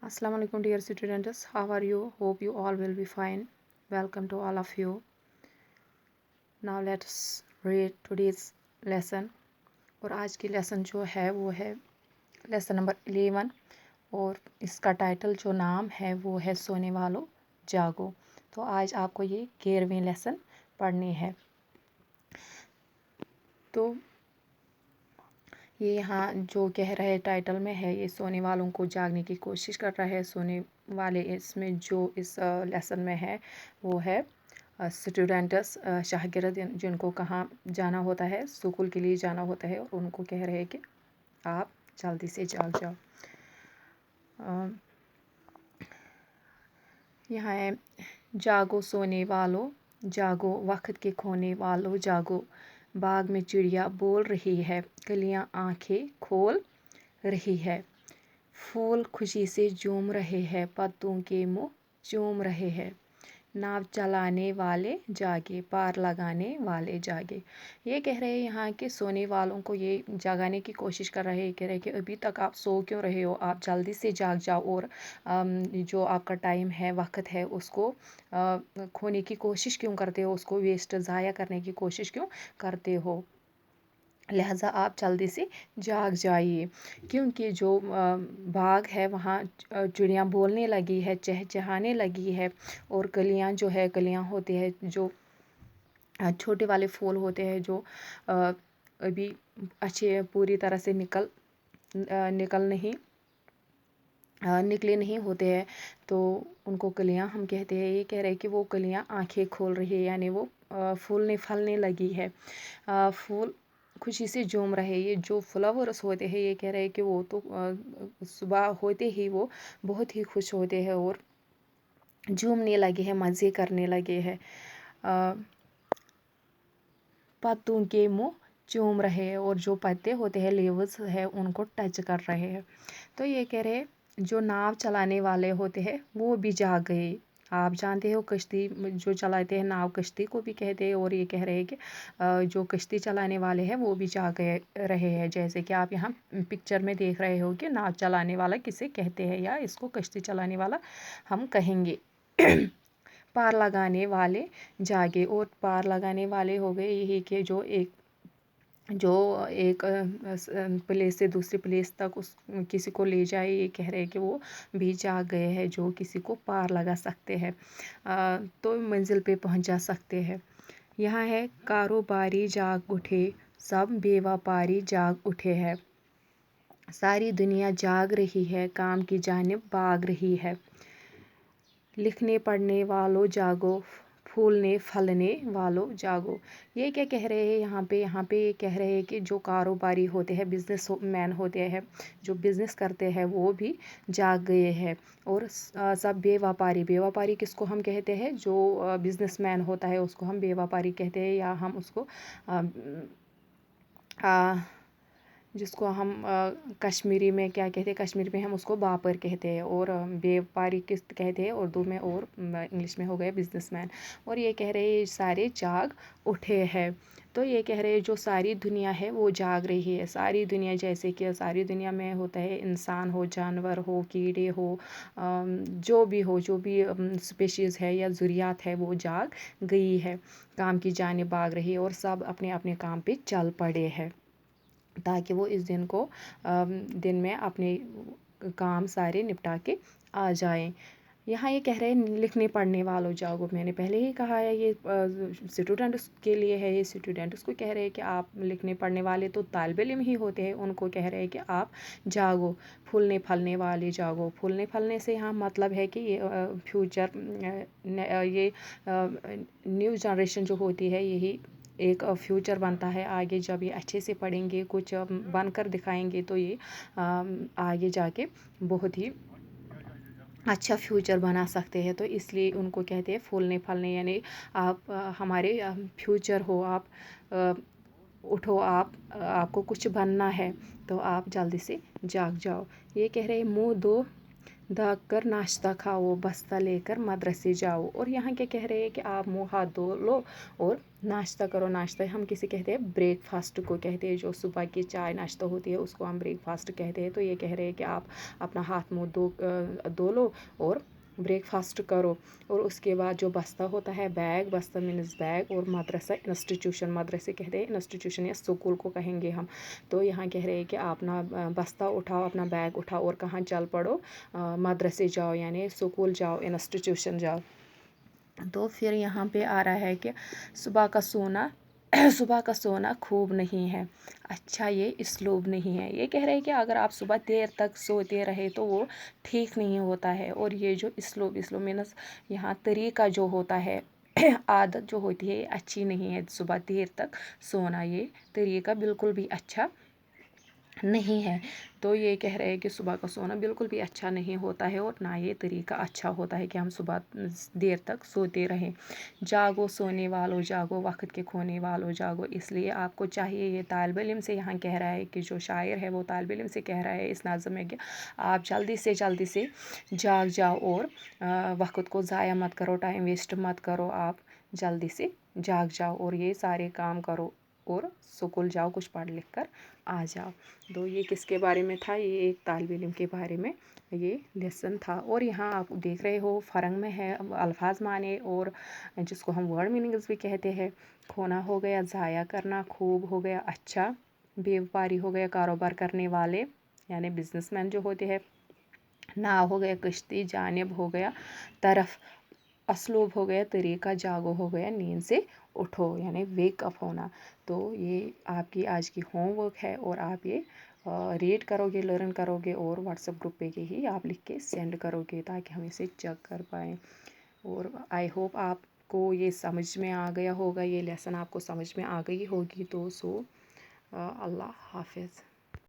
Assalamu alaikum dear students, how are you? Hope you all will be fine. Welcome to all of you. Now let's read today's lesson. और आज की lesson जो है वो है lesson number 11 और इसका टाइटल जो नाम है वो है सोने वालों जागो। तो आज आपको ये 11वीं लेसन पढ़नी है। तो ये यहाँ जो कह रहा है टाइटल में है, ये सोने वालों को जागने की कोशिश कर रहा है। सोने वाले इसमें जो इस लेसन में है वो है स्टूडेंट्स शागिर्द, जिनको कहाँ जाना होता है, स्कूल के लिए जाना होता है, और उनको कह रहे हैं कि आप जल्दी से जाग जाओ। यहाँ है, जागो सोने वालों जागो, वक्त के खोने वालों जागो, बाग में चिड़िया बोल रही है, कलियां आंखें खोल रही है, फूल खुशी से झूम रहे हैं, पत्तों के मुंह चूम रहे हैं, नाव चलाने वाले जागे, पार लगाने वाले जागे। ये कह रहे हैं यहाँ के सोने वालों को ये जगाने की कोशिश कर रहे हैं। कह रहे हैं कि अभी तक आप सो क्यों रहे हो, आप जल्दी से जाग जाओ और जो आपका टाइम है, वक्त है, उसको खोने की कोशिश क्यों करते हो, उसको वेस्ट ज़ाया करने की कोशिश क्यों करते हो। लिहाजा आप जल्दी से जाग जाइए, क्योंकि जो बाग है वहाँ चिड़ियाँ बोलने लगी है, चहचहाने लगी है, और कलियाँ जो है, कलियाँ होती है जो छोटे वाले फूल होते हैं जो अभी अच्छे पूरी तरह से निकले नहीं होते हैं, तो उनको कलियाँ हम कहते हैं। ये कह रहे हैं कि वो कलियाँ आंखें खोल रही है, यानी वो फूलने फलने लगी है, फूल खुशी से झूम रहे। ये जो फ्लावर्स होते हैं, ये कह रहे हैं कि वो तो सुबह होते ही वो बहुत ही खुश होते हैं और झूमने लगे हैं, मज़े करने लगे हैं, पत्तों के मुंह चूम रहे हैं, और जो पत्ते होते हैं, लीव्स है, उनको टच कर रहे हैं। तो ये कह रहे हैं जो नाव चलाने वाले होते हैं वो भी जाग गए। आप जानते हो कश्ती जो चलाते हैं, नाव कश्ती को भी कहते हैं, और ये कह रहे हैं कि जो कश्ती चलाने वाले हैं वो भी जाग गए रहे हैं। जैसे कि आप यहाँ पिक्चर में देख रहे हो कि नाव चलाने वाला किसे कहते हैं, या इसको कश्ती चलाने वाला हम कहेंगे। पार लगाने वाले जागे, और पार लगाने वाले हो गए यही कि जो एक प्लेस से दूसरी प्लेस तक उस किसी को ले जाए। ये कह रहे हैं कि वो भी जाग गए हैं, जो किसी को पार लगा सकते हैं, तो मंजिल पे पहुंचा सकते हैं। यहाँ है, कारोबारी जाग उठे, सब बेव्यापारी जाग उठे हैं, सारी दुनिया जाग रही है, काम की जानिब भाग रही है, लिखने पढ़ने वालों जागो, फूलने फलने वालों जागो। ये क्या कह रहे हैं यहाँ पे ये कह रहे हैं कि जो कारोबारी होते हैं, बिजनेस मैन होते हैं, जो बिज़नेस करते हैं, वो भी जाग गए हैं, और सब बेव्यापारी किसको हम कहते हैं, जो बिजनेस मैन होता है उसको हम बेव्यापारी कहते हैं, या हम उसको जिसको हम कश्मीरी में क्या कहते हैं, कश्मीरी में हम उसको बापर कहते हैं, और व्यापारी किस कहते हैं उर्दू में, और इंग्लिश में हो गए बिजनेसमैन। और ये कह रहे हैं सारे जाग उठे हैं। तो ये कह रहे हैं जो सारी दुनिया है वो जाग रही है। सारी दुनिया, जैसे कि सारी दुनिया में होता है, इंसान हो, जानवर हो, कीड़े हो, जो भी स्पीशीज़ है या ज़ुरियात है, वो जाग गई है, काम की जानिब भाग रही है, और सब अपने अपने काम पे चल पड़े हैं, ताकि वो इस दिन में अपने काम सारे निपटा के आ जाएं। यहाँ ये कह रहे हैं लिखने पढ़ने वालों जागो। मैंने पहले ही कहा है, ये स्टूडेंट्स के लिए है। ये स्टूडेंट्स को कह रहे हैं कि आप लिखने पढ़ने वाले तो तालिब इल्म ही होते हैं, उनको कह रहे हैं कि आप जागो, फूलने फलने वाले जागो। फूलने फलने से यहाँ मतलब है कि ये फ्यूचर, ये न्यू जनरेशन जो होती है, यही एक फ्यूचर बनता है। आगे जब ये अच्छे से पढ़ेंगे, कुछ बनकर दिखाएंगे, तो ये आगे जाके बहुत ही अच्छा फ्यूचर बना सकते हैं। तो इसलिए उनको कहते हैं फूलने फलने, यानी आप हमारे फ्यूचर हो, आप उठो, आपको कुछ बनना है, तो आप जल्दी से जाग जाओ। ये कह रहे हैं मुँह दो दाग कर नाश्ता खाओ, बस्ता लेकर मदरसे जाओ। और यहाँ क्या कह रहे हैं कि आप मुँह हाथ धो लो और नाश्ता करो। नाश्ता हम किसे कहते हैं, ब्रेकफास्ट को कहते हैं। जो सुबह की चाय नाश्ता होती है उसको हम ब्रेकफास्ट कहते हैं। तो ये कह रहे हैं कि आप अपना हाथ मुँह धो लो और ब्रेकफास्ट करो। और उसके बाद जो बस्ता होता है, बैग, बस्ता मीन्स बैग, और मदरसा इंस्टीट्यूशन, मदरसे कहते हैं इंस्टीट्यूशन या स्कूल को कहेंगे हम। तो यहाँ कह रहे हैं कि आप ना बस्ता उठाओ, अपना बैग उठाओ और कहाँ चल पड़ो, मदरसे जाओ यानी स्कूल जाओ, इंस्टीट्यूशन जाओ। तो फिर यहाँ पे आ रहा है कि सुबह का सोना सुबह का सोना खूब नहीं है, अच्छा ये इसलूब नहीं है। ये कह रहे हैं कि अगर आप सुबह देर तक सोते रहे तो वो ठीक नहीं होता है। और ये जो इसलूब मीन्स यहाँ तरीका जो होता है आदत जो होती है अच्छी नहीं है। सुबह देर तक सोना ये तरीका बिल्कुल भी अच्छा नहीं है। तो ये कह रहे हैं कि सुबह का सोना बिल्कुल भी अच्छा नहीं होता है और ना ये तरीका अच्छा होता है कि हम सुबह देर तक सोते रहें। जागो सोने वालों जागो, वक्त के खोने वालों जागो। इसलिए आपको चाहिए, ये तालिब इल्म से यहाँ कह रहा है कि जो शायर है वो तालिब इल्म से कह रहा है इस नाज़म में कि आप जल्दी से जाग जाओ और वक्त को ज़ाया मत करो, टाइम वेस्ट मत करो। आप जल्दी से जाग जाओ और ये सारे काम करो और स्कूल जाओ, कुछ पढ़ लिख कर आ जाओ। तो ये किसके बारे में था, ये एक तालिब इल्म के बारे में ये लेसन था। और यहाँ आप देख रहे हो फ़रंग में है अल्फाज माने, और जिसको हम वर्ड मीनिंग्स भी कहते हैं। खोना हो गया ज़ाया करना, खूब हो गया अच्छा, बेवपारी हो गया कारोबार करने वाले यानी बिजनेसमैन जो होते हैं, ना हो गया कश्ती, जानिब हो गया तरफ, असलूब हो गया तरीका, जागो हो गया नींद से उठो यानी वेक अप होना। तो ये आपकी आज की होमवर्क है और आप ये रीड करोगे, लर्न करोगे और व्हाट्सएप ग्रुप पे ही आप लिख के सेंड करोगे ताकि हम इसे चेक कर पाएँ। और आई होप आपको ये समझ में आ गया होगा, ये लेसन आपको समझ में आ गई होगी। तो अल्लाह हाफिज़।